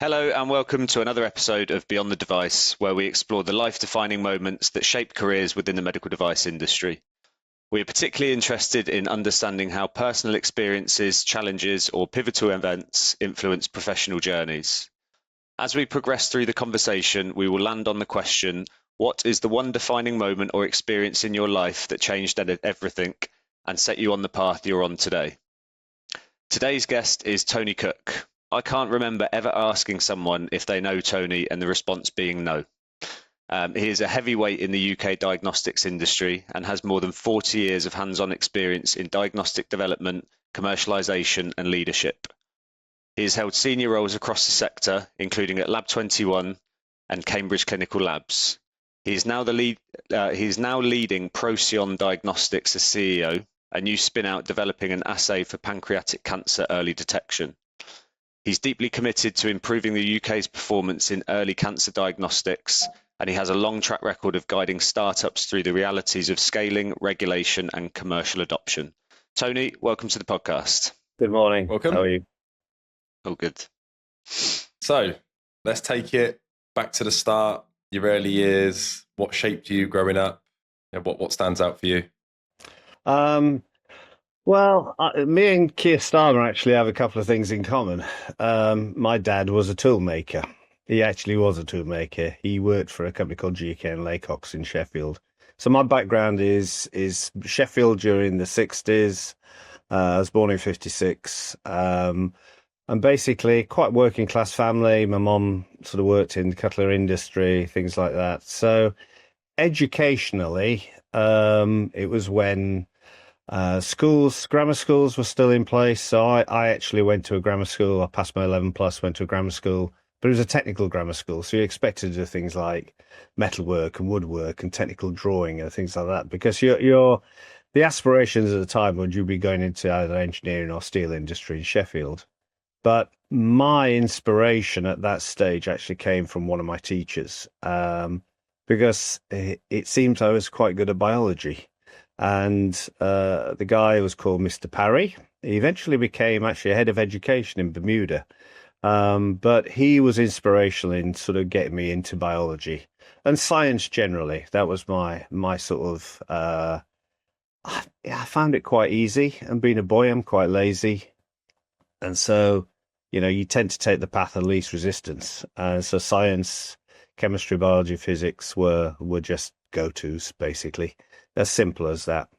Hello and welcome to another episode of Beyond the Device, where we explore the life-defining moments that shape careers within the medical device industry. We are particularly interested in understanding how personal experiences, challenges, or pivotal events influence professional journeys. As we progress through the conversation, we will land on the question, what is the one defining moment or experience in your life that changed everything and set you on the path you're on today? Today's guest is Tony Cooke. I can't remember ever asking someone if they know Tony and the response being no. He is a heavyweight in the UK diagnostics industry and has more than 40 years of hands-on experience in diagnostic development, commercialization and leadership. He has held senior roles across the sector, including at Lab 21 and Cambridge Clinical Labs. He is now leading Procyon Diagnostics as CEO, a new spin-out developing an assay for pancreatic cancer early detection. He's deeply committed to improving the UK's performance in early cancer diagnostics, and he has a long track record of guiding startups through the realities of scaling, regulation, and commercial adoption. Tony, welcome to the podcast. Good morning. Welcome. How are you? All good. So let's take it back to the start, your early years. What shaped you growing up? What stands out for you? Me and Keir Starmer actually have a couple of things in common. My dad was a tool maker. He actually was a tool maker. He worked for a company called GK and Laycox in Sheffield. So my background is Sheffield during the 60s. I was born in 56. And basically quite working class family. My mum sort of worked in the cutlery industry, things like that. So educationally, it was when grammar schools were still in place. So I actually went to a grammar school. I passed my 11 plus, went to a grammar school, but it was a technical grammar school. So you expected to do things like metalwork and woodwork and technical drawing and things like that, because the aspirations at the time would you be going into either engineering or steel industry in Sheffield. But my inspiration at that stage actually came from one of my teachers, because it seems I was quite good at biology. And the guy was called Mr. Parry. He eventually became actually a head of education in Bermuda. But he was inspirational in sort of getting me into biology and science generally. That was my sort of, I found it quite easy. And being a boy, I'm quite lazy. And so, you tend to take the path of least resistance. So science, chemistry, biology, physics were just go-tos, basically. As simple as that.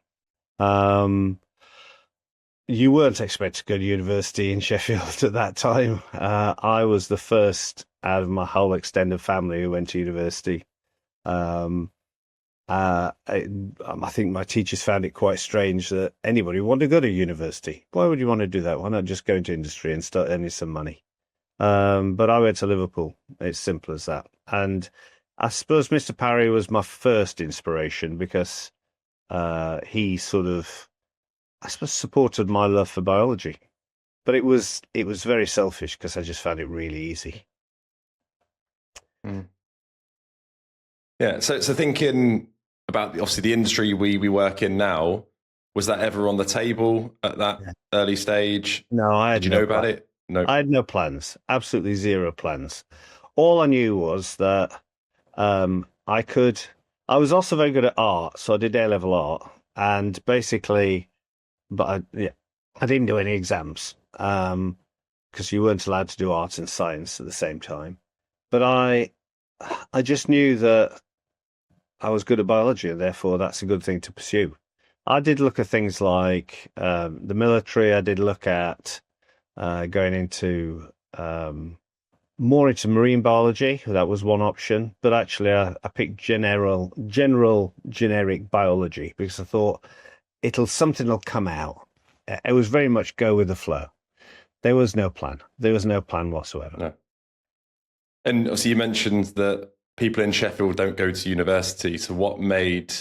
You weren't expected to go to university in Sheffield at that time. I was the first out of my whole extended family who went to university. I think my teachers found it quite strange that anybody would want to go to university. Why would you want to do that? Why not just go into industry and start earning some money? But I went to Liverpool. It's simple as that. And I suppose Mr. Parry was my first inspiration because he sort of, I suppose, supported my love for biology. But it was very selfish because I just found it really easy. Mm. Yeah. So thinking about obviously the industry we work in now, was that ever on the table at that early stage? No, I had Did you no know about plan. it? No. I had no plans. Absolutely zero plans. All I knew was that I was also very good at art, so I did A-level art, and basically, but I didn't do any exams, because you weren't allowed to do art and science at the same time. But I just knew that I was good at biology, and therefore that's a good thing to pursue. I did look at things like the military. I did look at going into more into marine biology. That was one option, but actually I picked generic biology because I thought something will come out. It was very much go with the flow. There was no plan. There was no plan whatsoever. No. And obviously you mentioned that people in Sheffield don't go to university. So what made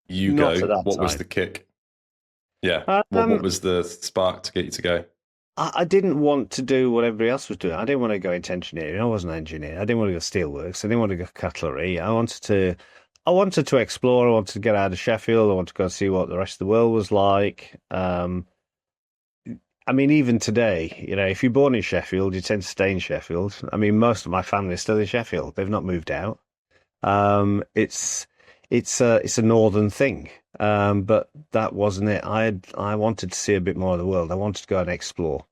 you Not go? at that What was time. the kick? Yeah. What was the spark to get you to go? I didn't want to do what everybody else was doing. I didn't want to go into engineering. I wasn't an engineer. I didn't want to go steelworks. I didn't want to go cutlery. I wanted to explore. I wanted to get out of Sheffield. I wanted to go and see what the rest of the world was like. I mean, even today, if you're born in Sheffield, you tend to stay in Sheffield. I mean, most of my family is still in Sheffield. They've not moved out. It's it's a northern thing, but that wasn't it. I wanted to see a bit more of the world. I wanted to go and explore.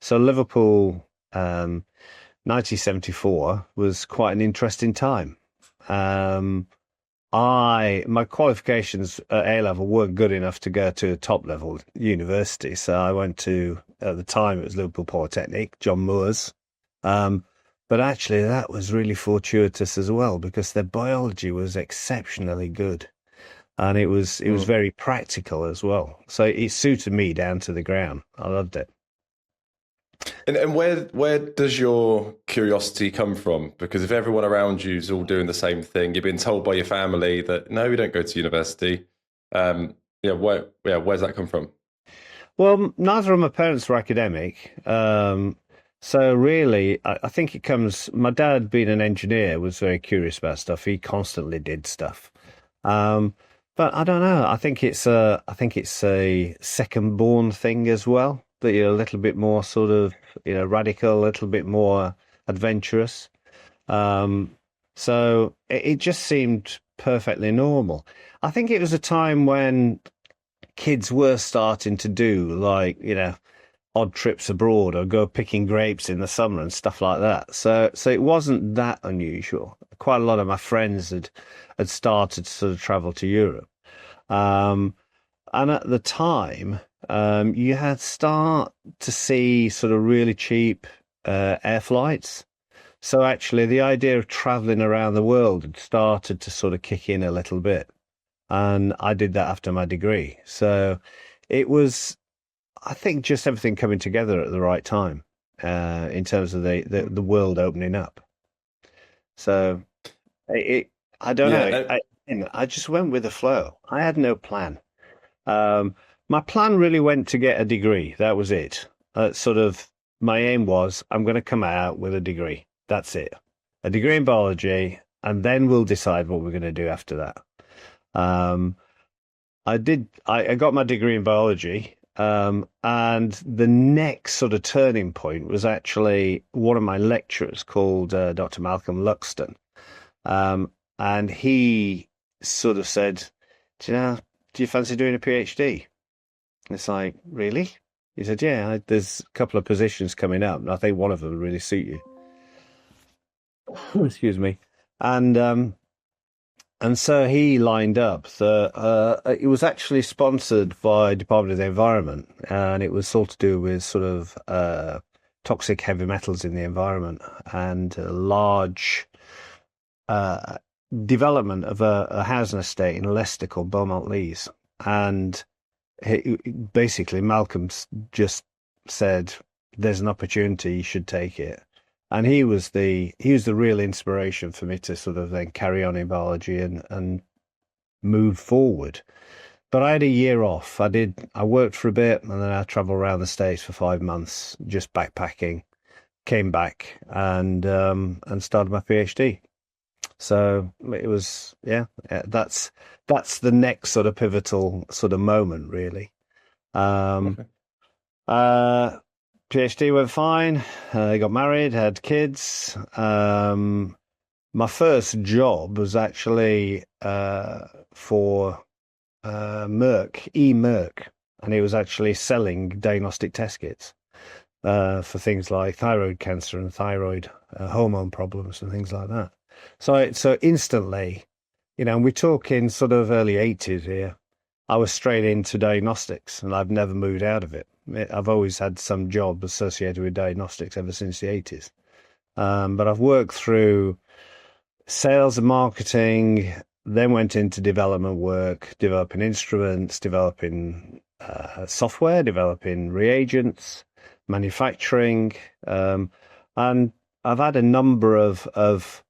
So Liverpool, 1974 was quite an interesting time. Um, my qualifications at A level weren't good enough to go to a top level university, so I went to, at the time it was Liverpool Polytechnic, John Moores. Um, but actually that was really fortuitous as well because their biology was exceptionally good, and it was very practical as well. So it suited me down to the ground. I loved it. And where does your curiosity come from? Because if everyone around you is all doing the same thing, you've been told by your family that no, we don't go to university. Where's that come from? Well, neither of my parents were academic. So really, I think it comes. My dad, being an engineer, was very curious about stuff. He constantly did stuff. But I don't know. I think it's a second born thing as well. That you're a little bit more sort of, radical, a little bit more adventurous. So it just seemed perfectly normal. I think it was a time when kids were starting to do like, odd trips abroad or go picking grapes in the summer and stuff like that. So it wasn't that unusual. Quite a lot of my friends had started to sort of travel to Europe. And at the time, you had start to see sort of really cheap air flights. So actually, the idea of traveling around the world had started to sort of kick in a little bit. And I did that after my degree. So it was, I think, just everything coming together at the right time in terms of the world opening up. So I don't know. I just went with the flow. I had no plan. My plan really went to get a degree. That was it. Sort of my aim was I'm going to come out with a degree. That's it. A degree in biology, and then we'll decide what we're going to do after that. I got my degree in biology, and the next sort of turning point was actually one of my lecturers called Dr. Malcolm Luxton. And he sort of said, do you fancy doing a PhD? It's like, really? He said, yeah, there's a couple of positions coming up, and I think one of them will really suit you. Excuse me. And so he lined up. It was actually sponsored by Department of the Environment, and it was all to do with sort of toxic heavy metals in the environment and a large development of a housing estate in Leicester called Beaumont Leys. And basically, Malcolm just said, "There's an opportunity. You should take it." And he was the real inspiration for me to sort of then carry on in biology and move forward. But I had a year off. I worked for a bit, and then I traveled around the States for 5 months, just backpacking. Came back and started my PhD. So it was, that's the next sort of pivotal sort of moment, really. Okay. PhD went fine. I got married, had kids. My first job was actually for Merck, and it was actually selling diagnostic test kits for things like thyroid cancer and thyroid hormone problems and things like that. So instantly, and we're talking sort of early 80s here, I was straight into diagnostics, and I've never moved out of it. I've always had some job associated with diagnostics ever since the 80s. But I've worked through sales and marketing, then went into development work, developing instruments, developing software, developing reagents, manufacturing. And I've had a number of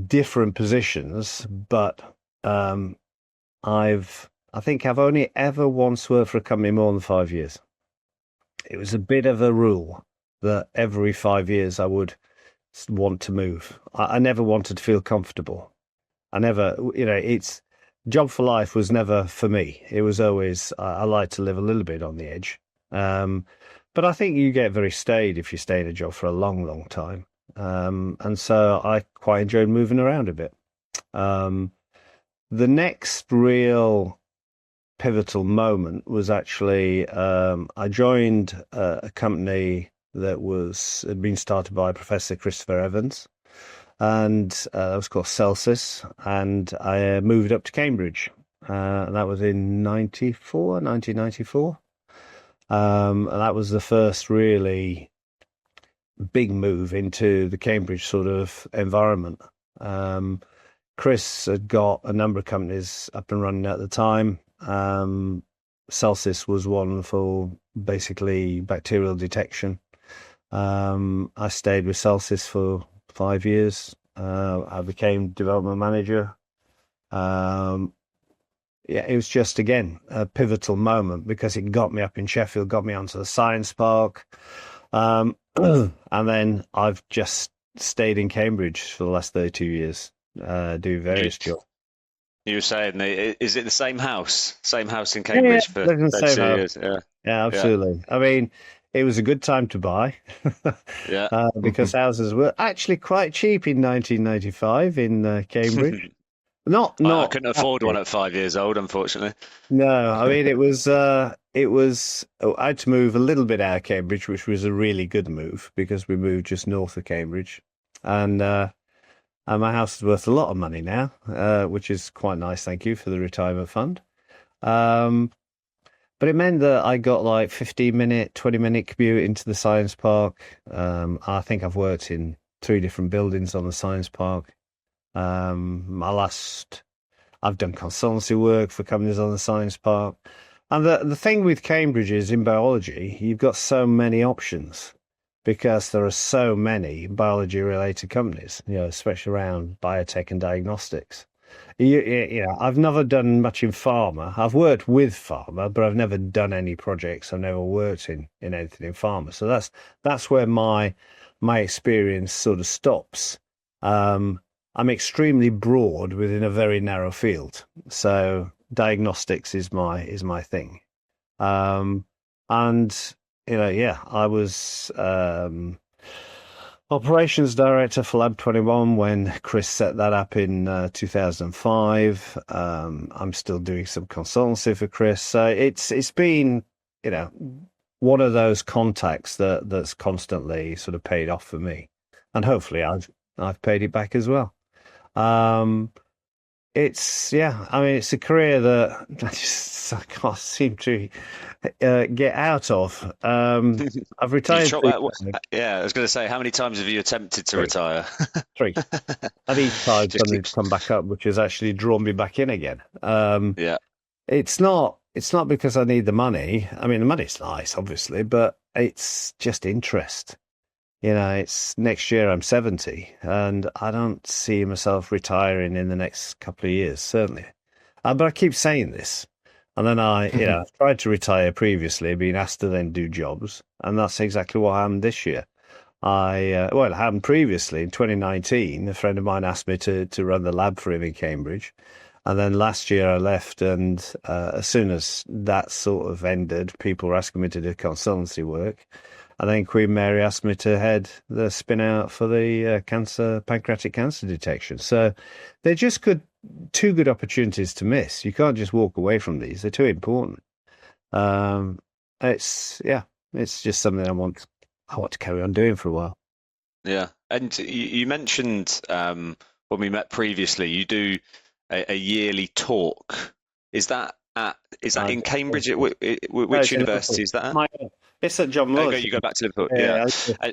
different positions, but I think I've only ever once worked for a company more than 5 years. It was a bit of a rule that every 5 years I would want to move. I never wanted to feel comfortable. I never, job for life was never for me. It was always, I like to live a little bit on the edge. But I think you get very staid if you stay in a job for a long, long time. And so I quite enjoyed moving around a bit. The next real pivotal moment was actually I joined a company that had been started by Professor Christopher Evans, and that was called Celsius, and I moved up to Cambridge, and that was in 1994. And that was the first really big move into the Cambridge sort of environment. Chris had got a number of companies up and running at the time. Celsius was one for basically bacterial detection. I stayed with Celsius for 5 years. I became development manager. It was just, again, a pivotal moment because it got me up in Sheffield, got me onto the science park. And then I've just stayed in Cambridge for the last 32 years, doing various jobs. You were saying, is it the same house? Same house in Cambridge for lived in the same 32 house. years? Yeah, absolutely. Yeah. I mean, it was a good time to buy because houses were actually quite cheap in 1995 in Cambridge. I couldn't afford one at 5 years old, unfortunately. No, I mean, it was, I had to move a little bit out of Cambridge, which was a really good move because we moved just north of Cambridge. And my house is worth a lot of money now, which is quite nice. Thank you for the retirement fund. But it meant that I got like 15-minute, 20-minute commute into the science park. I think I've worked in 3 different buildings on the science park. I've done consultancy work for companies on the science park. And the thing with Cambridge is in biology, you've got so many options because there are so many biology related companies, especially around biotech and diagnostics. I've never done much in pharma. I've worked with pharma, but I've never done any projects. I've never worked in anything in pharma. So that's where my experience sort of stops. I'm extremely broad within a very narrow field. So diagnostics is my thing. I was operations director for Lab 21 when Chris set that up in 2005. I'm still doing some consultancy for Chris. So it's been, one of those contacts that's constantly sort of paid off for me. And hopefully I've paid it back as well. It's a career that I can't seem to get out of. I've retired. I was going to say, how many times have you attempted to retire? 3. And each time something's come back up, which has actually drawn me back in again. It's not because I need the money. I mean, the money's nice, obviously, but it's just interest. It's next year I'm 70 and I don't see myself retiring in the next couple of years, certainly. But I keep saying this. And then I've tried to retire previously, being asked to then do jobs. And that's exactly what happened this year. It happened previously in 2019. A friend of mine asked me to run the lab for him in Cambridge. And then last year I left. And as soon as that sort of ended, people were asking me to do consultancy work. And then Queen Mary asked me to head the spin out for the pancreatic cancer detection. So they're just two good opportunities to miss. You can't just walk away from these. They're too important. It's just something I want to carry on doing for a while. Yeah. And you mentioned when we met previously, you do a yearly talk. Is that in Cambridge? Which university is that at? It's at John Moore. You go back to Liverpool. Yeah.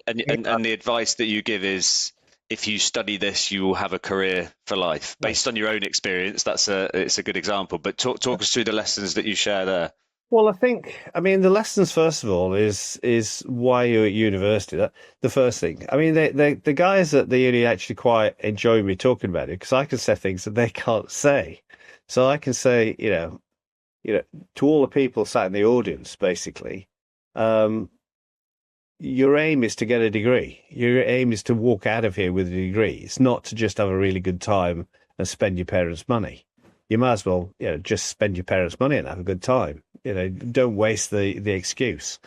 And the advice that you give is, if you study this, you will have a career for life. Based on your own experience, it's a good example. But talk us through the lessons that you share there. Well, the lessons, first of all, is why you're at university. The first thing. I mean, the guys at the uni actually quite enjoy me talking about it because I can say things that they can't say. So I can say, to all the people sat in the audience, basically, your aim is to get a degree. Your aim is to walk out of here with a degree. It's not to just have a really good time and spend your parents' money. You might as well, just spend your parents' money and have a good time. don't waste the excuse.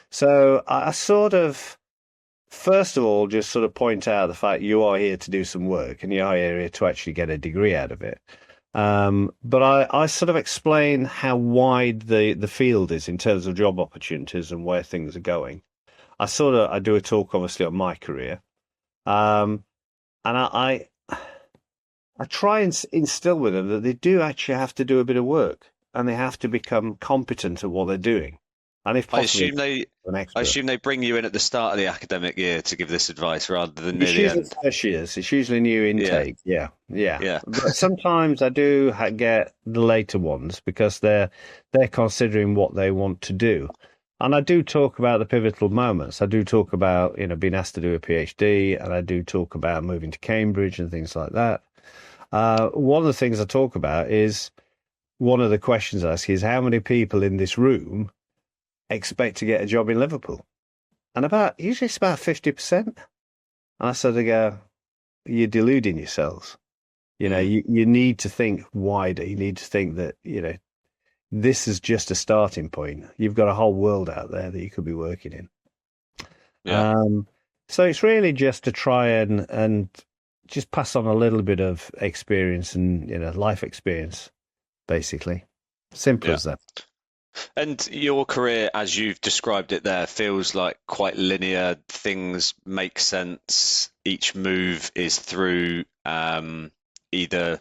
So I sort of, first of all, just sort of point out the fact you are here to do some work and you are here to actually get a degree out of it. But I sort of explain how wide the field is in terms of job opportunities and where things are going. I do a talk obviously on my career, and I try and instill with them that they do actually have to do a bit of work and they have to become competent at what they're doing. And if possible, I assume they bring you in at the start of the academic year to give this advice rather than near it's the usually end. first years. It's usually new intake. Yeah. But sometimes I do get the later ones because they're considering what they want to do. And I do talk about the pivotal moments. I do talk about, being asked to do a PhD, and I do talk about moving to Cambridge and things like that. One of the things I talk about is, one of the questions I ask is, how many people in this room expect to get a job in Liverpool? And usually it's about 50%. And I sort of go, you're deluding yourselves. You need to think wider. You need to think that, this is just a starting point. You've got a whole world out there that you could be working in. Yeah. So it's really just to try and just pass on a little bit of experience and, life experience, basically. Simple as that. And your career, as you've described it there, feels like quite linear. Things make sense. Each move is through either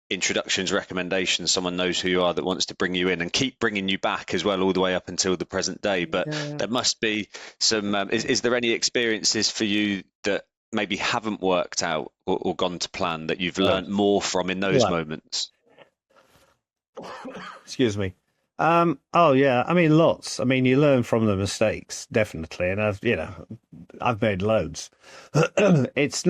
introductions, recommendations, someone knows who you are that wants to bring you in and keep bringing you back as well all the way up until the present day. But there must be some, is there any experiences for you that maybe haven't worked out or gone to plan that you've learned more from in those moments? Excuse me. Lots. You learn from the mistakes, definitely. And I've made loads. It's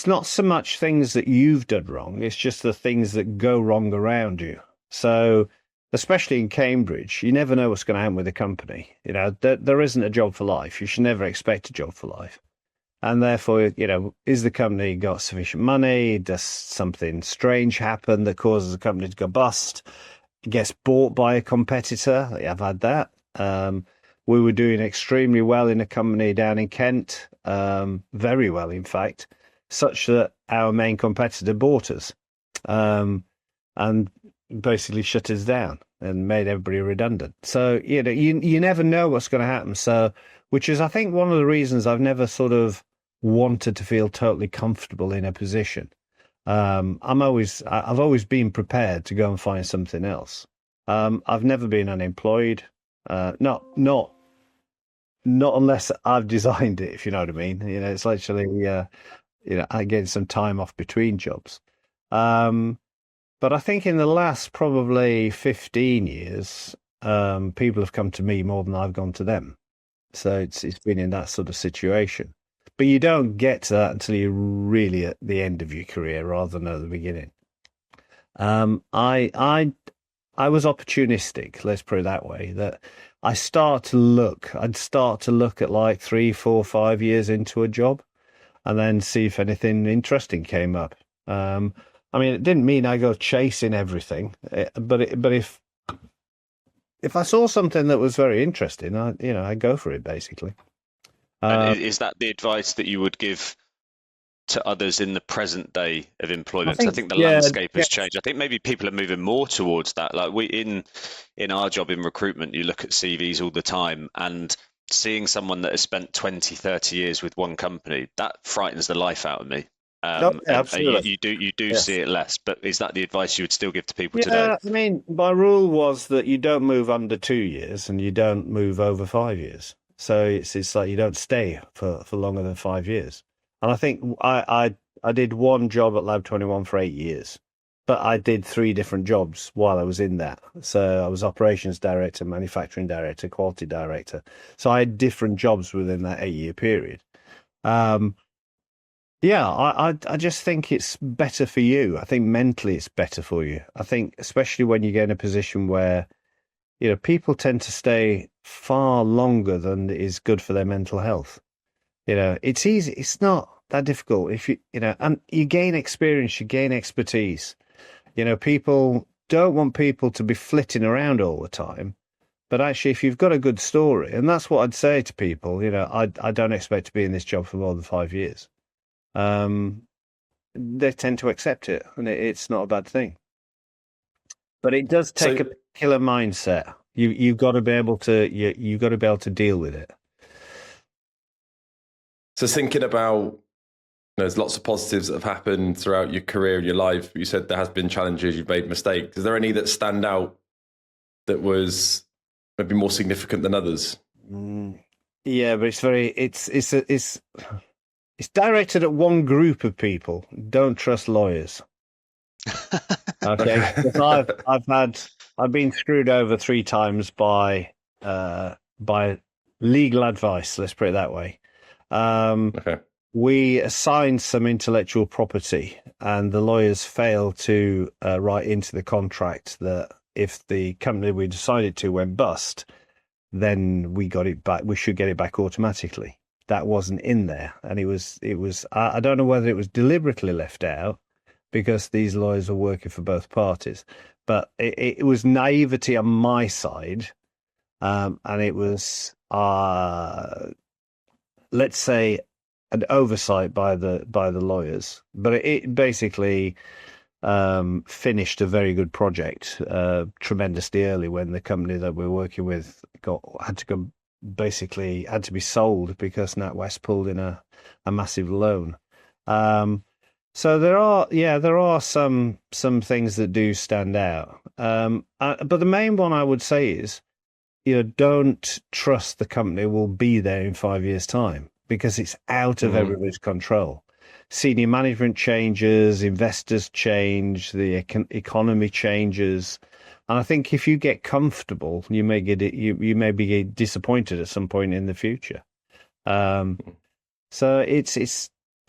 not so much things that you've done wrong. It's just the things that go wrong around you. So, especially in Cambridge, you never know what's going to happen with a company. There isn't a job for life. You should never expect a job for life. And therefore, is the company got sufficient money? Does something strange happen that causes the company to go bust? It gets bought by a competitor. I've had that. We were doing extremely well in a company down in Kent, very well, in fact, such that our main competitor bought us and basically shut us down and made everybody redundant. So, you never know what's going to happen. So, which is, I think, one of the reasons I've never sort of wanted to feel totally comfortable in a position. I've always been prepared to go and find something else. I've never been unemployed. Not unless I've designed it, if you know what I mean. It's literally, I get some time off between jobs. But I think in the last probably 15 years, people have come to me more than I've gone to them. So it's been in that sort of situation. But you don't get to that until you're really at the end of your career rather than at the beginning. I was opportunistic, let's put it that way, that I'd start to look at like 3, 4, 5 years into a job and then see if anything interesting came up. It didn't mean I go chasing everything, but if I saw something that was very interesting, I'd go for it, basically. And is that the advice that you would give to others in the present day of employment? I think the landscape has changed. I think maybe people are moving more towards that. Like in our job in recruitment, you look at CVs all the time, and seeing someone that has spent 20, 30 years with one company, that frightens the life out of me. Absolutely. You do see it less, but is that the advice you would still give to people today? My rule was that you don't move under 2 years and you don't move over 5 years. So it's like you don't stay for longer than 5 years. And I think I did one job at Lab 21 for 8 years, but I did 3 different jobs while I was in that. So I was operations director, manufacturing director, quality director. So I had different jobs within that 8-year period. I just think it's better for you. I think mentally it's better for you. I think especially when you get in a position where, people tend to stay far longer than is good for their mental health. It's easy. It's not that difficult if and you gain experience, you gain expertise. People don't want people to be flitting around all the time. But actually, if you've got a good story, and that's what I'd say to people, I don't expect to be in this job for more than 5 years. They tend to accept it, and it's not a bad thing. But it does take a particular mindset. You've got to be able to you've got to be able to deal with it. So thinking about, there's lots of positives that have happened throughout your career and your life. You said there has been challenges, you've made mistakes. Is there any that stand out that was maybe more significant than others? Yeah, but it's directed at one group of people. Don't trust lawyers. Okay, because I've been screwed over 3 times by legal advice. Let's put it that way. Okay. We assigned some intellectual property, and the lawyers failed to write into the contract that if the company we decided to went bust, then we got it back. We should get it back automatically. That wasn't in there, and it was. I don't know whether it was deliberately left out because these lawyers were working for both parties, but it was naivety on my side, and it was, let's say, an oversight by the lawyers. But it basically finished a very good project tremendously early when the company that we're working with had to be sold because NatWest pulled in a massive loan. So there are some things that do stand out. But the main one I would say is, don't trust the company will be there in 5 years' time, because it's out of everybody's control. Senior management changes, investors change, the economy changes, and I think if you get comfortable, you may be disappointed at some point in the future. So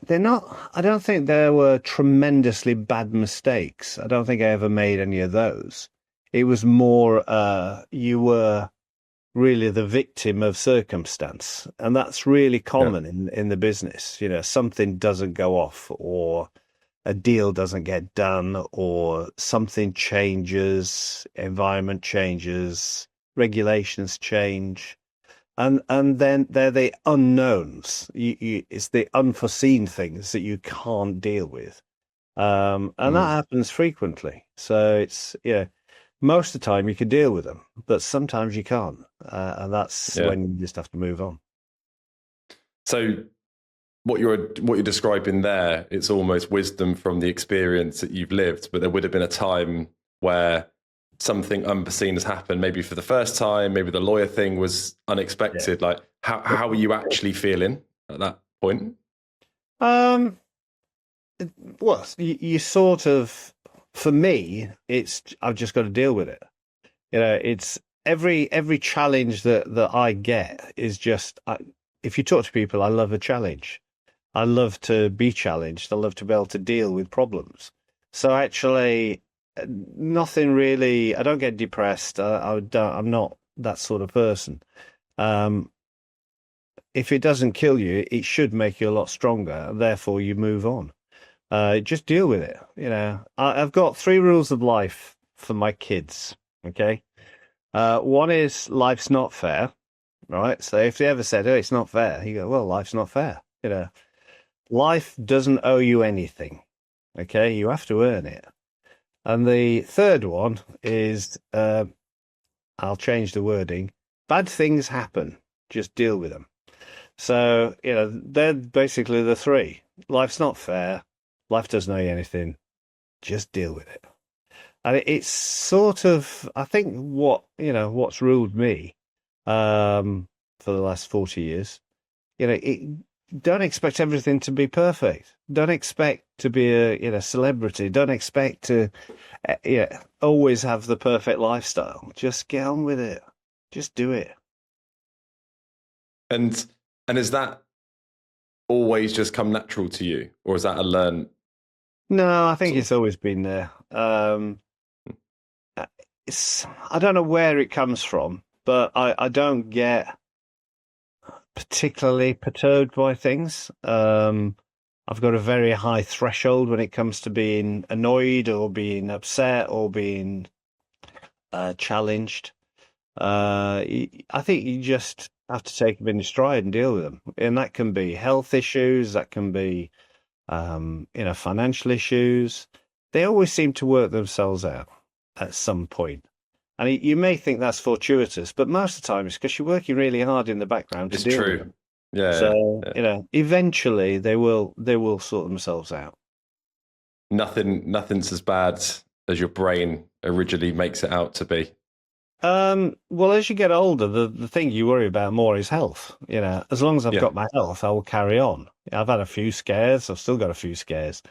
they're not. I don't think there were tremendously bad mistakes. I don't think I ever made any of those. It was more you were really the victim of circumstance, and that's really common in the business. Something doesn't go off, or a deal doesn't get done, or something changes, environment changes, regulations change, and then they're the unknowns. It's the unforeseen things that you can't deal with, and that happens frequently. So it's most of the time you can deal with them, but sometimes you can't, and that's when you just have to move on. So what you're describing there, it's almost wisdom from the experience that you've lived, but there would have been a time where something unforeseen has happened, maybe for the first time, maybe the lawyer thing was unexpected. Like, how were you actually feeling at that point? Well, you sort of, for me, I've just got to deal with it. It's every challenge that I get is just, if you talk to people, I love a challenge. I love to be challenged. I love to be able to deal with problems. So actually, nothing really. I don't get depressed. I'm not that sort of person. If it doesn't kill you, it should make you a lot stronger. Therefore, you move on. Just deal with it. I've got 3 rules of life for my kids. Okay. One is life's not fair. Right. So if they ever said, "Oh, it's not fair," you go, "Well, life's not fair." Life doesn't owe you anything. Okay. You have to earn it. And the third one is, I'll change the wording. Bad things happen. Just deal with them. So, they're basically the 3. Life's not fair. Life doesn't owe you anything. Just deal with it. And it's sort of, I think, what's ruled me for the last 40 years. Don't expect everything to be perfect. Don't expect to be a celebrity. Don't expect to always have the perfect lifestyle. Just get on with it. Just do it. And is that always just come natural to you, or is that a learn? No, I think it's always been there. I don't know where it comes from, but I don't get particularly perturbed by things. I I've got a very high threshold when it comes to being annoyed or being upset or being challenged. I think you just have to take them in stride and deal with them. And that can be health issues, that can be, financial issues. They always seem to work themselves out at some point. And you may think that's fortuitous, but most of the time it's because you're working really hard in the background to deal with them. Yeah. So, eventually they will sort themselves out. Nothing's as bad as your brain originally makes it out to be. Well, as you get older, the thing you worry about more is health. As long as I've got my health, I will carry on. I've had a few scares. I've still got a few scares,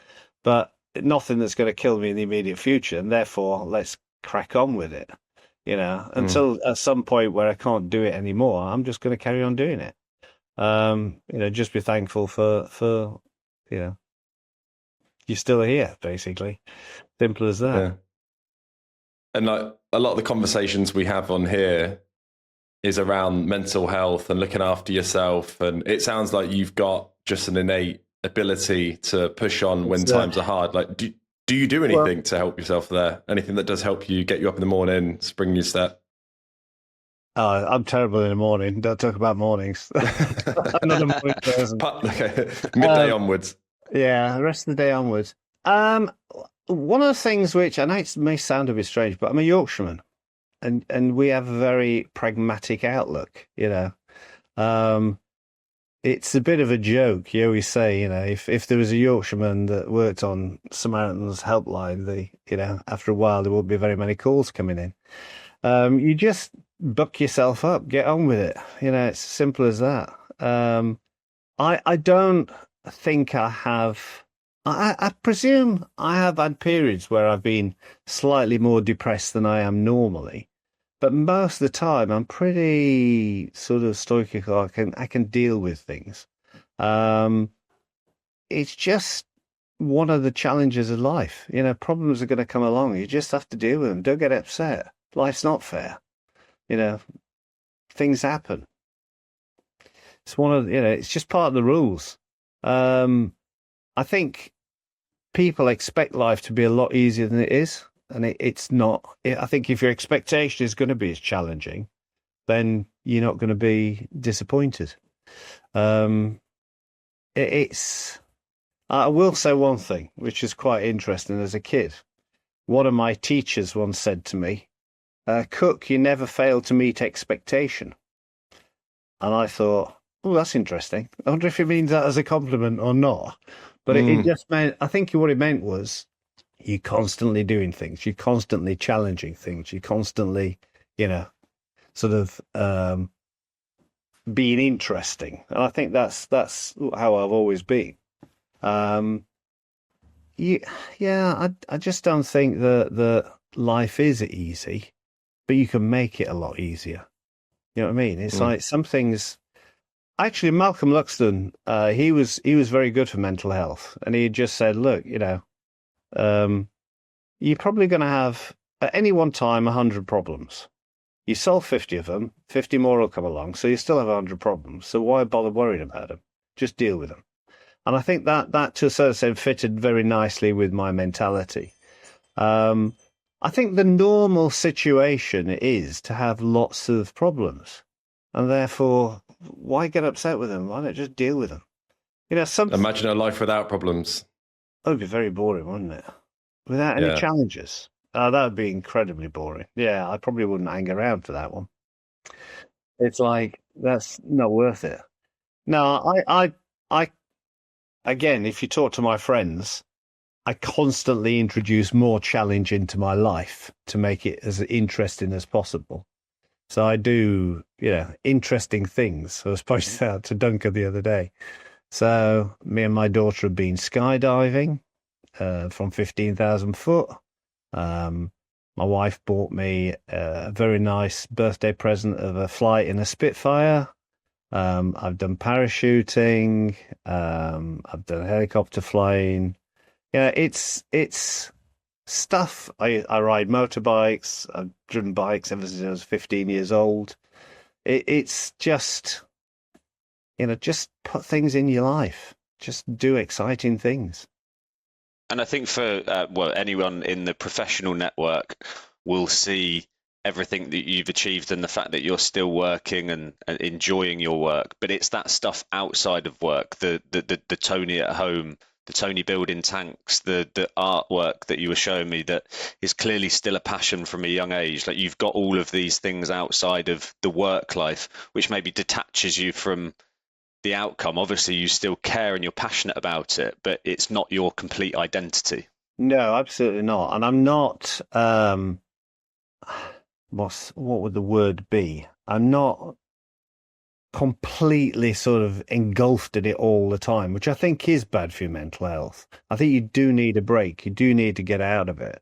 but nothing that's going to kill me in the immediate future. And therefore, let's crack on with it. Until at some point where I can't do it anymore, I'm just going to carry on doing it. Just be thankful for you're still here, basically. Simple as that. Yeah. And like a lot of the conversations we have on here is around mental health and looking after yourself. And it sounds like you've got just an innate ability to push on when times are hard. Like, do you do anything to help yourself there? Anything that does help you get you up in the morning, spring your step? I'm terrible in the morning. Don't talk about mornings. I'm not a morning person. Okay. Midday onwards. Yeah, the rest of the day onwards. One of the things which I know it may sound a bit strange, but I'm a Yorkshireman, and we have a very pragmatic outlook. It's a bit of a joke. You always say, if there was a Yorkshireman that worked on Samaritan's helpline, after a while there won't be very many calls coming in. You just buck yourself up, get on with it. It's as simple as that. I don't think I have. I presume I have had periods where I've been slightly more depressed than I am normally, but most of the time I'm pretty sort of stoical. I can deal with things. It's just one of the challenges of life. Problems are going to come along. You just have to deal with them. Don't get upset. Life's not fair. Things happen. It's one of it's just part of the rules. I think people expect life to be a lot easier than it is, and it's not. I think if your expectation is going to be as challenging, then you're not going to be disappointed. I will say one thing, which is quite interesting. As a kid, one of my teachers once said to me, Cook, you never fail to meet expectation. And I thought, oh, that's interesting. I wonder if it means that as a compliment or not. But it just meant, I think what it meant was you're constantly doing things, you're constantly challenging things, you're constantly, sort of being interesting. And I think that's how I've always been. I just don't think that life is easy, but you can make it a lot easier. You know what I mean? It's like some things. Actually, Malcolm Luxton, he was very good for mental health, and he just said, "Look, you're probably going to have at any one time 100 problems. You solve 50 of them, 50 more will come along, so you still have 100 problems. So why bother worrying about them? Just deal with them." And I think that to a certain extent fitted very nicely with my mentality. I think the normal situation is to have lots of problems, and therefore, why get upset with them? Why not just deal with them? Imagine a life without problems. That would be very boring, wouldn't it? Without any challenges. That would be incredibly boring. Yeah, I probably wouldn't hang around for that one. It's like, that's not worth it. No, I again, if you talk to my friends, I constantly introduce more challenge into my life to make it as interesting as possible. So I do, interesting things. I was pointing out to Duncan the other day. So me and my daughter have been skydiving from 15,000 foot. My wife bought me a very nice birthday present of a flight in a Spitfire. I've done parachuting. I've done helicopter flying. It's stuff. I ride motorbikes. I've driven bikes ever since I was 15 years old. It's just, just put things in your life. do exciting things. And I think for anyone in the professional network will see everything that you've achieved and the fact that you're still working and enjoying your work. But it's that stuff outside of work, the Tony at home, the Tony building tanks, the artwork that you were showing me that is clearly still a passion from a young age. Like you've got all of these things outside of the work life, which maybe detaches you from the outcome. Obviously, you still care and you're passionate about it, but it's not your complete identity. No, absolutely not. And I'm not, what would the word be? I'm not completely sort of engulfed in it all the time, which I think is bad for your mental health. I think you do need a break. You do need to get out of it.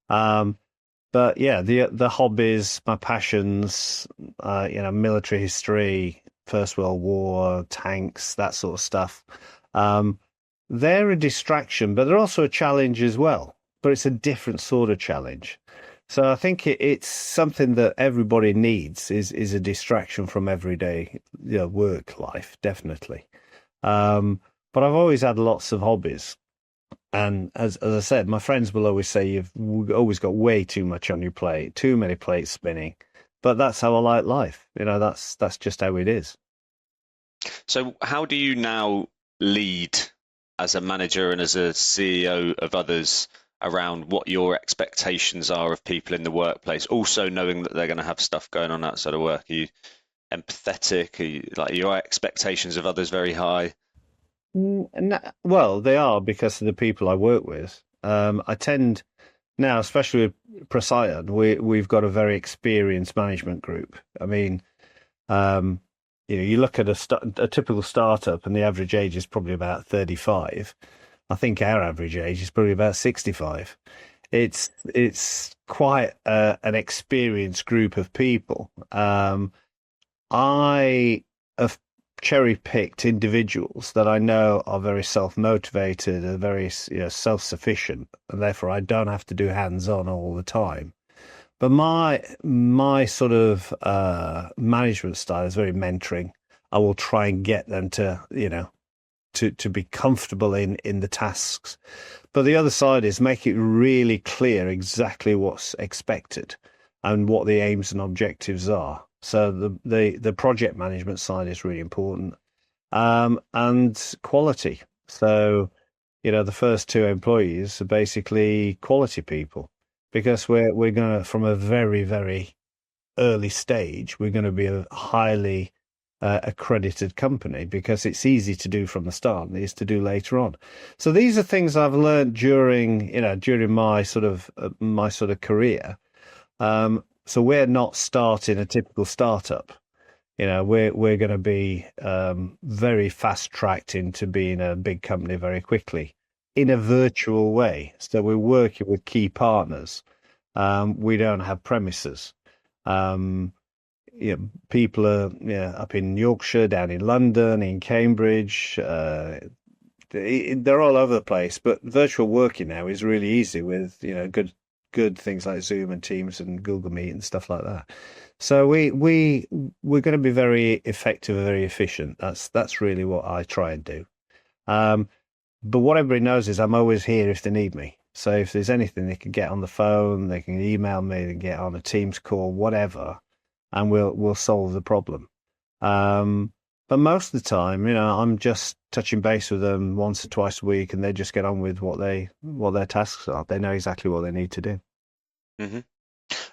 But yeah, the hobbies, my passions, military history, First World War, tanks, that sort of stuff. They're a distraction, but they're also a challenge as well. But it's a different sort of challenge. So I think it's something that everybody needs is a distraction from everyday work life, definitely. But I've always had lots of hobbies. And as I said, my friends will always say you've always got way too much on your plate, too many plates spinning. But that's how I like life. That's just how it is. So how do you now lead as a manager and as a CEO of others around what your expectations are of people in the workplace, also knowing that they're going to have stuff going on outside of work? Are you empathetic? Are your expectations of others very high? Well, they are because of the people I work with. I tend now, especially with Procyon, we've got a very experienced management group. I mean, you look at a typical startup, and the average age is probably about 35. I think our average age is probably about 65. It's quite an experienced group of people. I have cherry-picked individuals that I know are very self-motivated and very self-sufficient, and therefore I don't have to do hands-on all the time. But my sort of management style is very mentoring. I will try and get them to to be comfortable in the tasks. But the other side is make it really clear exactly what's expected and what the aims and objectives are. So the project management side is really important, and quality. So, the first two employees are basically quality people because we're going to, from a very, very early stage, we're going to be a highly accredited company because it's easy to do from the start and it's to do later on. So these are things I've learned during my sort of career. So we're not starting a typical startup. We're going to be very fast tracked into being a big company very quickly in a virtual way. So we're working with key partners. We don't have premises. People are up in Yorkshire, down in London, in Cambridge. They're all over the place. But virtual working now is really easy with good things like Zoom and Teams and Google Meet and stuff like that. So we're going to be very effective and very efficient. That's really what I try and do. But what everybody knows is I'm always here if they need me. So if there's anything, they can get on the phone, they can email me, they can get on a Teams call, whatever, and we'll solve the problem. But most of the time, I'm just touching base with them once or twice a week, and they just get on with what their tasks are. They know exactly what they need to do. Mm-hmm.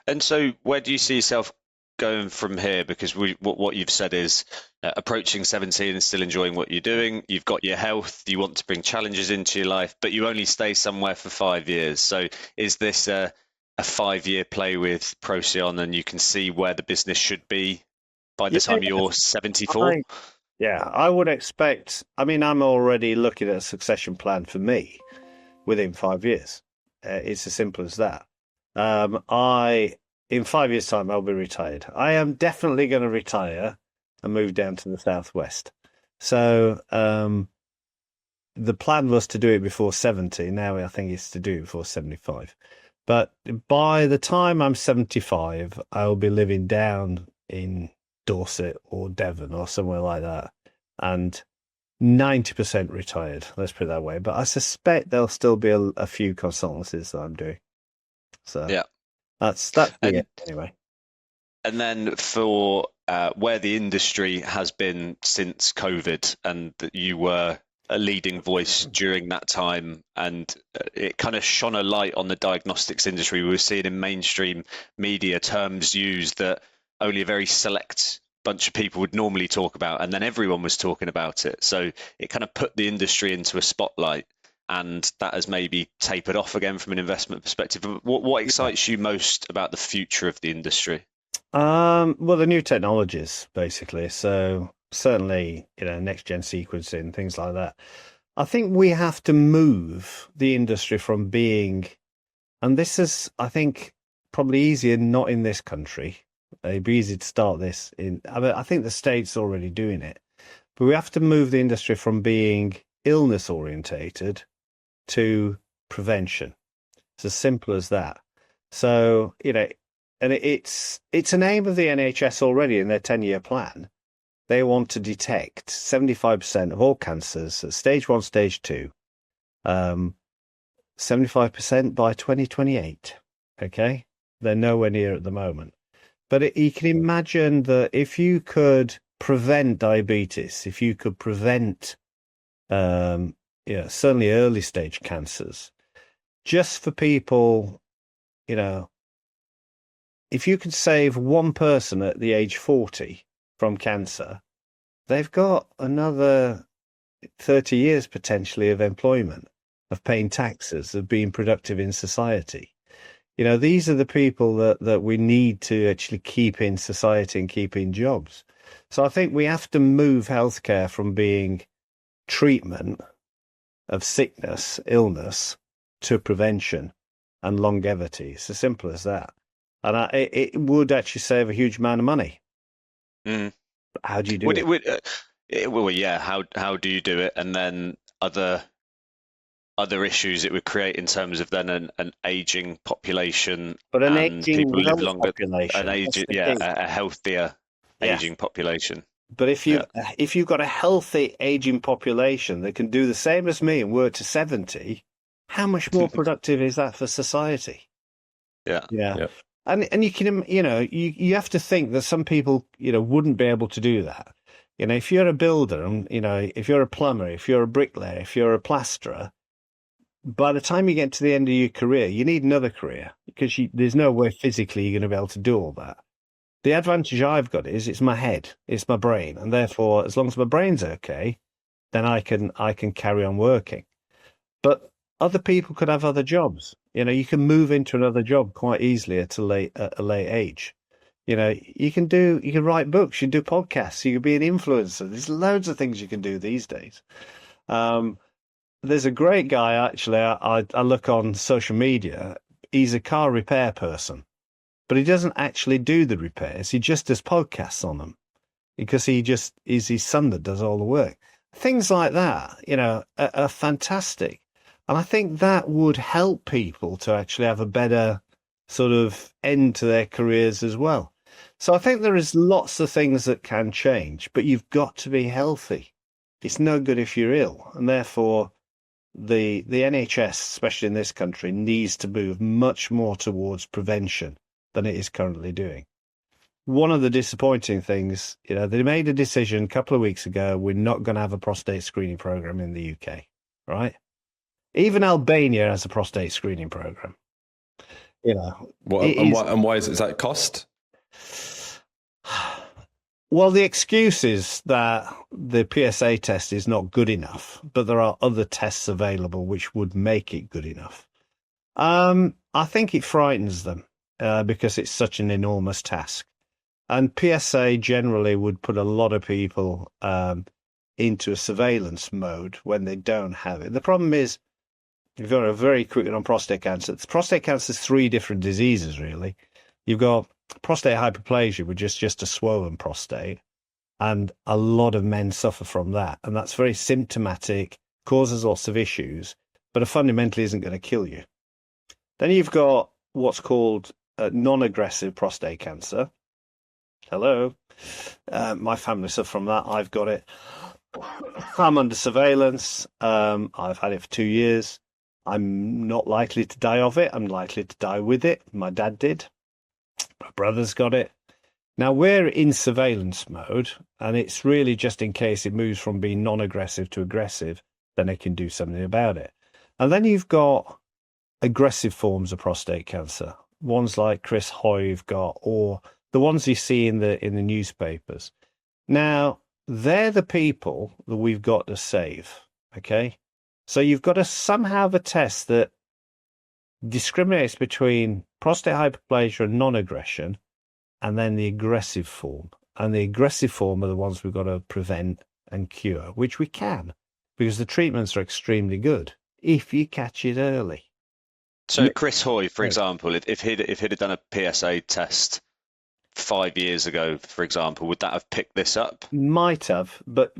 And so, where do you see yourself going from here? Because what you've said is approaching 70 and still enjoying what you're doing. You've got your health. You want to bring challenges into your life, but you only stay somewhere for 5 years. So, is this a 5-year play with Procyon, and you can see where the business should be by the time you're 74? I would expect. I mean, I'm already looking at a succession plan for me within 5 years. It's as simple as that. In 5 years' time, I'll be retired. I am definitely going to retire and move down to the southwest. So the plan was to do it before 70. Now I think it's to do it before 75. But by the time I'm 75, I'll be living down in Dorset or Devon or somewhere like that. And 90% retired, let's put it that way. But I suspect there'll still be a few consultancies that I'm doing. So Yeah. that's And it anyway. And then for where the industry has been since COVID, and that you were a leading voice during that time, and it kind of shone a light on the diagnostics industry. We were seeing in mainstream media terms used that only a very select bunch of people would normally talk about, and then everyone was talking about it. So it kind of put the industry into a spotlight, and that has maybe tapered off again from an investment perspective. What excites you most about the future of the industry? Well, the new technologies, basically. So certainly, next gen sequencing, things like that. I think we have to move the industry from being, and this is, I think, probably easier not in this country. It'd be easy to start this in. I think the States already doing it, but we have to move the industry from being illness orientated to prevention. It's as simple as that. So, and it's an aim of the NHS already in their 10-year plan. They want to detect 75% of all cancers at stage 1, stage 2, 75% by 2028. Okay, they're nowhere near at the moment. But you can imagine that if you could prevent diabetes, if you could prevent, certainly early stage cancers, just for people, if you could save one person at the age 40 from cancer, they've got another 30 years potentially of employment, of paying taxes, of being productive in society. These are the people that we need to actually keep in society and keep in jobs. So I think we have to move healthcare from being treatment of sickness, illness, to prevention and longevity. It's as simple as that. And it would actually save a huge amount of money. Mm. How do you do it? Well, yeah. How do you do it? And then other issues it would create in terms of then an aging population, But an and aging people live longer. population, A healthier aging population. But if you've got a healthy aging population that can do the same as me and work to 70, how much more productive is that for society? Yeah. And you can, you have to think that some people, wouldn't be able to do that. If you're a builder, and if you're a plumber, if you're a bricklayer, if you're a plasterer, by the time you get to the end of your career, you need another career because there's no way physically you're going to be able to do all that. The advantage I've got is it's my head, it's my brain, and therefore, as long as my brain's okay, then I can carry on working. But other people could have other jobs. You can move into another job quite easily at a late age. You can write books, you can do podcasts, you can be an influencer. There's loads of things you can do these days. There's a great guy, actually, I look on social media. He's a car repair person, but he doesn't actually do the repairs. He just does podcasts on them because he just is his son that does all the work. Things like that, are fantastic. And I think that would help people to actually have a better sort of end to their careers as well. So I think there is lots of things that can change, but you've got to be healthy. It's no good if you're ill. And therefore, the NHS, especially in this country, needs to move much more towards prevention than it is currently doing. One of the disappointing things, they made a decision a couple of weeks ago, we're not going to have a prostate screening program in the UK, right? Even Albania has a prostate screening program. Why is that cost? Well, the excuse is that the PSA test is not good enough, but there are other tests available which would make it good enough. I think it frightens them because it's such an enormous task. And PSA generally would put a lot of people into a surveillance mode when they don't have it. The problem is, you've got a very quick on prostate cancer. Prostate cancer is 3 different diseases, really. You've got prostate hyperplasia, which is just a swollen prostate, and a lot of men suffer from that. And that's very symptomatic, causes lots of issues, but it fundamentally isn't going to kill you. Then you've got what's called non-aggressive prostate cancer. Hello. My family suffer from that. I've got it. I'm under surveillance. I've had it for 2 years. I'm not likely to die of it. I'm likely to die with it. My dad did. My brother's got it. Now we're in surveillance mode, and it's really just in case it moves from being non-aggressive to aggressive, then they can do something about it. And then you've got aggressive forms of prostate cancer, ones like Chris Hoyve got, or the ones you see in the newspapers. Now, they're the people that we've got to save, okay? So you've got to somehow have a test that discriminates between prostate hyperplasia and non-aggression, and then the aggressive form. And the aggressive form are the ones we've got to prevent and cure, which we can, because the treatments are extremely good if you catch it early. So Chris Hoy, for example, if he'd have done a PSA test 5 years ago, for example, would that have picked this up? Might have, but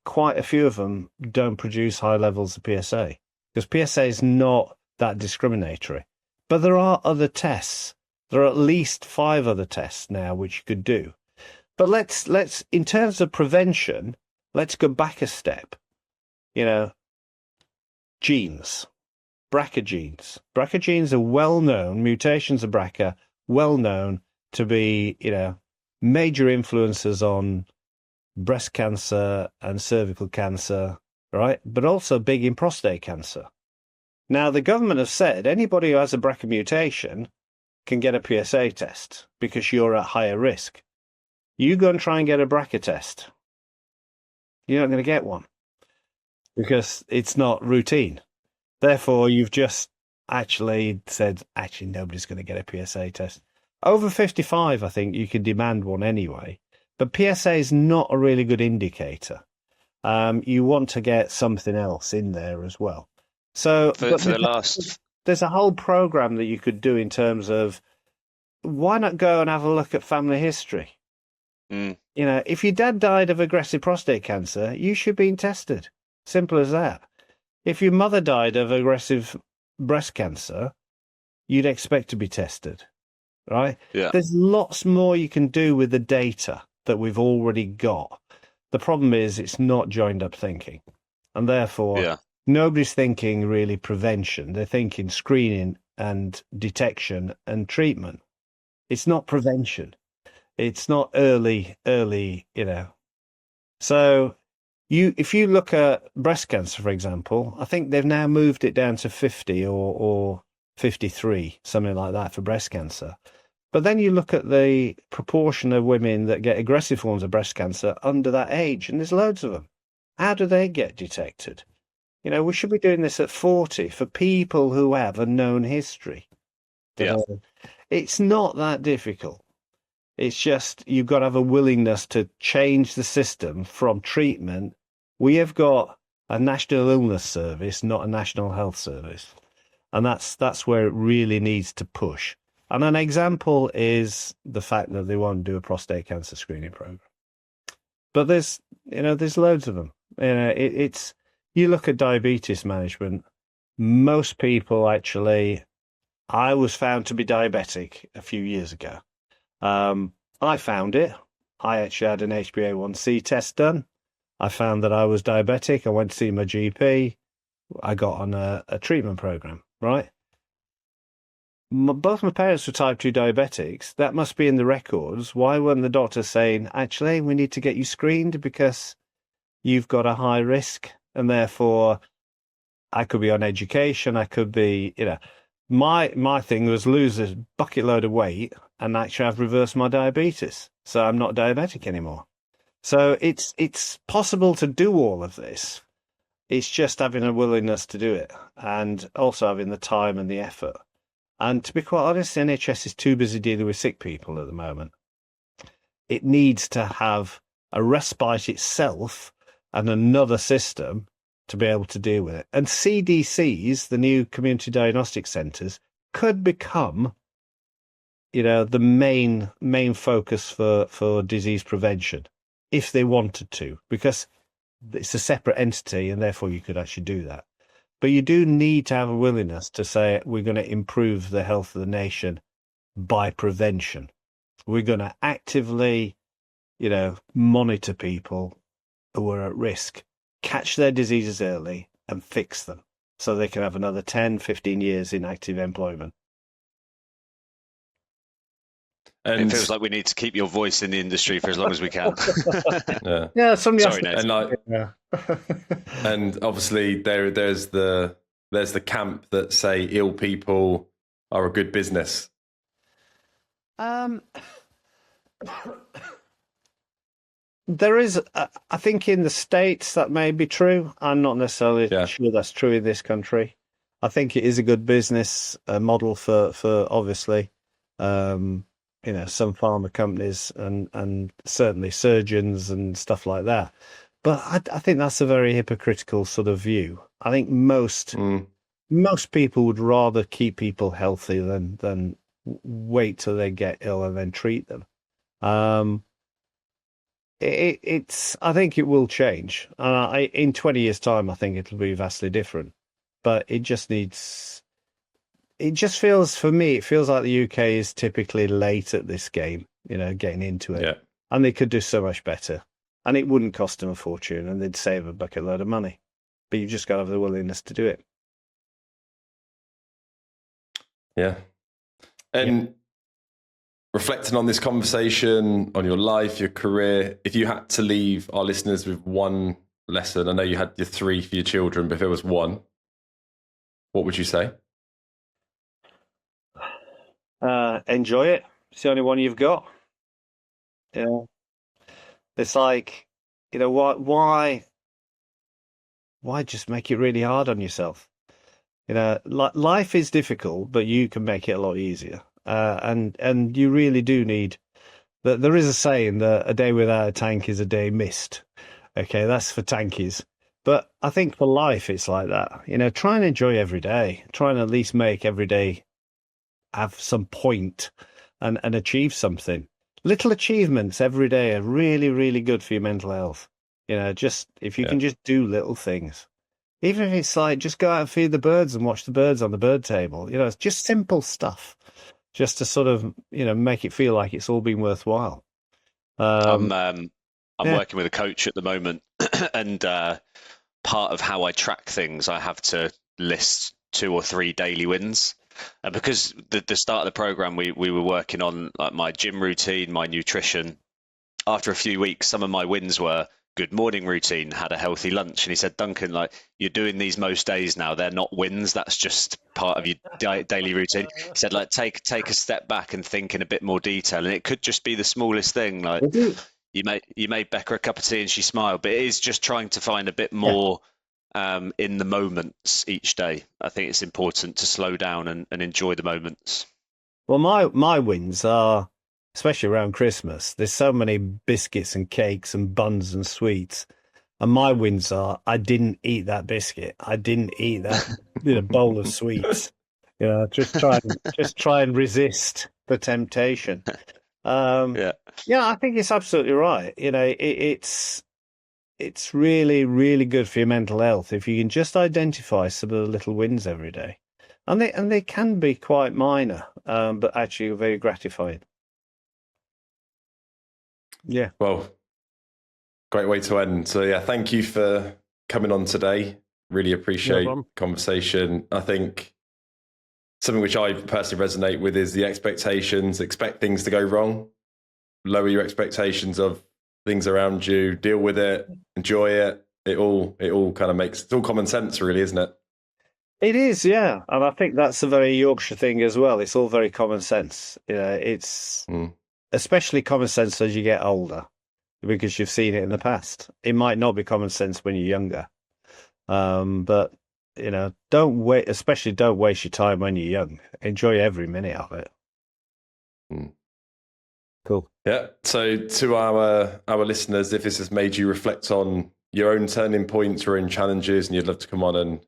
quite a few of them don't produce high levels of PSA, because PSA is not that discriminatory. But there are other tests. There are at least 5 other tests now which you could do. But let's in terms of prevention, let's go back a step. Genes, BRCA genes. BRCA genes are well known. Mutations of BRCA well known to be, major influences on breast cancer and cervical cancer, right? But also big in prostate cancer. Now, the government have said anybody who has a BRCA mutation can get a PSA test because you're at higher risk. You go and try and get a BRCA test. You're not going to get one because it's not routine. Therefore, you've just actually said, nobody's going to get a PSA test. Over 55, I think you can demand one anyway. But PSA is not a really good indicator. You want to get something else in there as well. So there's a whole program that you could do in terms of why not go and have a look at family history? If your dad died of aggressive prostate cancer, you should be tested. Simple as that. If your mother died of aggressive breast cancer, you'd expect to be tested, right? Yeah. There's lots more you can do with the data that we've already got. The problem is it's not joined up thinking. And therefore, nobody's thinking really prevention. They're thinking screening and detection and treatment. It's not prevention. It's not early, So if you look at breast cancer, for example, I think they've now moved it down to 50 or 53, something like that for breast cancer. But then you look at the proportion of women that get aggressive forms of breast cancer under that age, and there's loads of them. How do they get detected? We should be doing this at 40 for people who have a known history. It's not that difficult. It's just you've got to have a willingness to change the system from treatment. We have got a National Illness Service, not a National Health Service. And that's where it really needs to push. And an example is the fact that they won't do a prostate cancer screening program. But there's loads of them. You look at diabetes management, most people actually, I was found to be diabetic a few years ago. I found it. I actually had an HbA1c test done. I found that I was diabetic. I went to see my GP. I got on a treatment program, right? Both my parents were type 2 diabetics. That must be in the records. Why weren't the doctors saying, actually, we need to get you screened because you've got a high risk, and therefore I could be on education, I could be, my thing was lose a bucket load of weight and actually I've reversed my diabetes. So I'm not diabetic anymore. So it's possible to do all of this. It's just having a willingness to do it and also having the time and the effort. And to be quite honest, the NHS is too busy dealing with sick people at the moment. It needs to have a respite itself and another system to be able to deal with it. And CDCs, the new community diagnostic centres, could become, the main focus for disease prevention if they wanted to, because it's a separate entity and therefore you could actually do that. But you do need to have a willingness to say we're going to improve the health of the nation by prevention. We're going to actively, monitor people who are at risk, catch their diseases early and fix them so they can have another 10, 15 years in active employment. And it feels like we need to keep your voice in the industry for as long as we can. Sorry, Ned. And obviously there's the camp that say ill people are a good business. There is, I think, in the States that may be true. I'm not necessarily sure that's true in this country. I think it is a good business model for obviously, some pharma companies and certainly surgeons and stuff like that. But I think that's a very hypocritical sort of view. I think most people would rather keep people healthy than wait till they get ill and then treat them. I think it will change. In 20 years' time, I think it'll be vastly different. But it just feels, for me, it feels like the UK is typically late at this game, getting into it. Yeah. And they could do so much better. And it wouldn't cost them a fortune and they'd save a bucket load of money. But you've just got to have the willingness to do it. Yeah. And reflecting on this conversation, on your life, your career, if you had to leave our listeners with one lesson, I know you had your 3 for your children, but if it was one, what would you say? Enjoy it. It's the only one you've got. It's like, why just make it really hard on yourself? Life is difficult, but you can make it a lot easier. And you really do need that. There is a saying that a day without a tank is a day missed. Okay, that's for tankies. But I think for life, it's like that. Try and enjoy every day. Try and at least make every day have some point and achieve something. Little achievements every day are really, really good for your mental health. Just if you can just do little things. Even if it's like just go out and feed the birds and watch the birds on the bird table. It's just simple stuff. Just to sort of, make it feel like it's all been worthwhile. I'm working with a coach at the moment, and part of how I track things, I have to list 2 or 3 daily wins. And because the start of the program, we were working on like my gym routine, my nutrition. After a few weeks, some of my wins were good morning routine, had a healthy lunch. And he said, Duncan, like, you're doing these most days now. They're not wins. That's just part of your daily routine. He said, like, take a step back and think in a bit more detail. And it could just be the smallest thing. Like you made Becca a cup of tea and she smiled, but it is just trying to find a bit more in the moments each day. I think it's important to slow down and enjoy the moments. Well, my wins are, especially around Christmas, there's so many biscuits and cakes and buns and sweets. And my wins are, I didn't eat that biscuit. I didn't eat that bowl of sweets. Just try and resist the temptation. I think it's absolutely right. It's really, really good for your mental health if you can just identify some of the little wins every day. And they can be quite minor, but actually very gratifying. Yeah. Well, great way to end. So thank you for coming on today. Really appreciate the conversation. I think something which I personally resonate with is the expectations. Expect things to go wrong. Lower your expectations of things around you. Deal with it. Enjoy it. It all kind of it's all common sense, really, isn't it? It is, yeah. And I think that's a very Yorkshire thing as well. It's all very common sense. It's especially common sense as you get older, because you've seen it in the past. It might not be common sense when you're younger, but don't waste your time when you're young. Enjoy every minute of it. Cool. Yeah. So to our listeners, if this has made you reflect on your own turning points or own challenges, and you'd love to come on and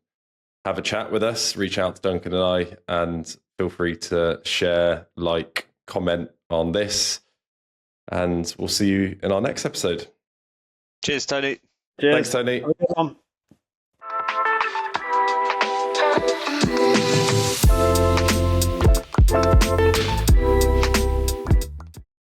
have a chat with us, reach out to Duncan and I, and feel free to share, comment on this, and we'll see you in our next episode. Cheers, Tony. Cheers. Thanks, Tony.